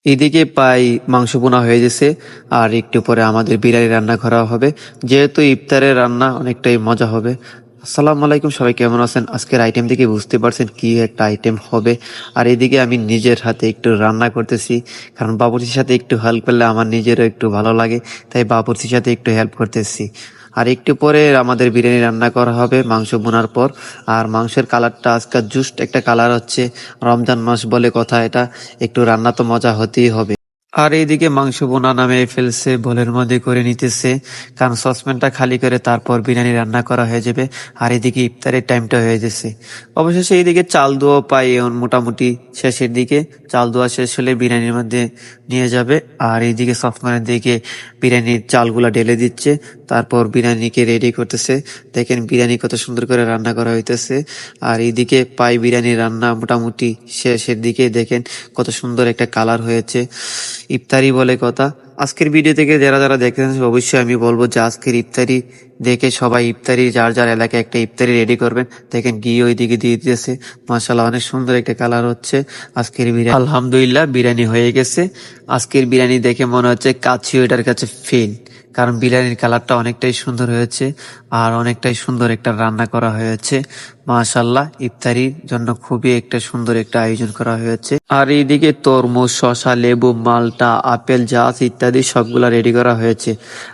এদিকে প্রায় মাংস বোনা হয়ে গেছে। আর একটু পরে আমাদের বিরিয়ানি রান্না করা হবে, যেহেতু ইফতারের রান্না অনেকটাই মজা হবে। আসসালামু আলাইকুম, সবাই কেমন আছেন? আজকের আইটেম থেকে বুঝতে পারছেন কি একটা আইটেম হবে। আর এদিকে আমি নিজের হাতে একটু রান্না করতেছি, কারণ বাবুর্চির সাথে একটু হেল্প করলে আমার নিজেরও একটু ভালো লাগে, তাই বাবুর্চির সাথে একটু হেল্প করতেছি। আর একটু পরে আমাদের বিরিয়ানি রান্না করা হবে মাংস বোনার পর। আর মাংসের কালারটা আজকে জুস্ট একটা কালার হচ্ছে, রমজান মাস বলে কথা, এটা একটু রান্না তো মজা হতেই হবে। আর এইদিকে মাংস বোনা নামে ফেলছে, বোলের মধ্যে করে নিতেছে, কারণ সসপ্যানটা খালি করে তারপর বিরিয়ানি রান্না করা হয়ে যাবে। আর এদিকে ইফতারের টাইমটা হয়ে গেছে। অবশেষে এইদিকে চাল দোয়া পাই এখন মোটামুটি শেষের দিকে। চাল দোয়া শেষ হলে বিরিয়ানির মধ্যে নিয়ে যাবে। আর এইদিকে সসপ্যানের দিকে বিরিয়ানির চালগুলা ঢেলে দিচ্ছে, তারপর বিরিয়ানিকে রেডি করতেছে। দেখেন বিরিয়ানি কত সুন্দর করে রান্না করা হইতেছে। আর এইদিকে পাই বিরিয়ানি রান্না মোটামুটি শেষের দিকে, দেখেন কত সুন্দর একটা কালার হয়েছে। ইফতারি বলে কথা। আজকের ভিডিও থেকে যারা যারা দেখতেছেন অবশ্যই আমি বলবো যে আজকের ইফতারি দেখে সবাই ইফতারি যার যার এলাকায় একটা ইফতারি রেডি করবেন। দেখেন ঘি ওইদিকে দিয়ে দিয়েছে, মাশাআল্লাহ অনেক সুন্দর একটা কালার হচ্ছে আজকের বিরিয়ানি। আলহামদুলিল্লাহ বিরিয়ানি হয়ে গেছে। আজকের বিরিয়ানি দেখে মনে হচ্ছে কাচ্ছি ওইটার কাছে ফেল, কারণ বিরিয়ানির কালারটা অনেকটাই সুন্দর হয়েছে আর অনেকটাই সুন্দর একটা রান্না করা হয়েছে। মাশাআল্লাহ ইফতারির জন্য খুবই একটা সুন্দর একটা আয়োজন করা হয়েছে। আর এইদিকে তরমুজ, শসা, লেবু, মালটা, আপেল, জাস ইত্যাদি সবগুলা রেডি করা হয়েছে।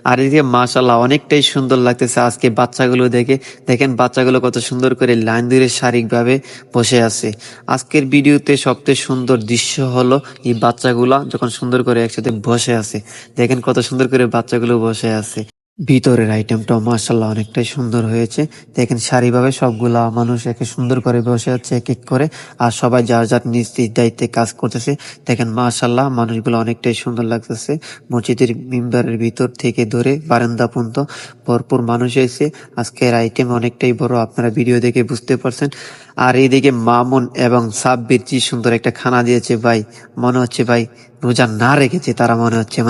আর এদিকে মাশাআল্লাহ অনেকটাই সুন্দর লাগতেছে আজকে বাচ্চাগুলো দেখে। দেখেন বাচ্চাগুলো কত সুন্দর করে লাইন ধরে সারিকভাবে বসে আছে। আজকের ভিডিওতে সবচেয়ে সুন্দর দৃশ্য হলো এই বাচ্চাগুলা যখন সুন্দর করে একসাথে বসে আছে। দেখেন কত সুন্দর করে বাচ্চাগুলো বসে আছে। ভিতরের আইটেমটা মাশাআল্লাহ অনেকটাই সুন্দর হয়েছে। দেখেন সারিভাবে সবগুলা মানুষ একে সুন্দর করে বসে আছে এক এক করে, আর সবাই যার যার নিজ নিজ দায়িত্বে কাজ করতেছে। দেখেন মাশাআল্লাহ মানুষগুলো অনেকটাই সুন্দর লাগতেছে। মসজিদের মিম্বারের ভিতর থেকে ধরে বারান্দা পর্যন্ত ভরপুর মানুষ এসে। আজকের আইটেম অনেকটাই বড়, আপনারা ভিডিও দেখে বুঝতে পারছেন। আর এইদিকে মামুন এবং সাব্বির কি সুন্দর একটা খানা দিয়েছে ভাই, মনে হচ্ছে ভাই রোজা না রেখেছে তারা, মনে হচ্ছে।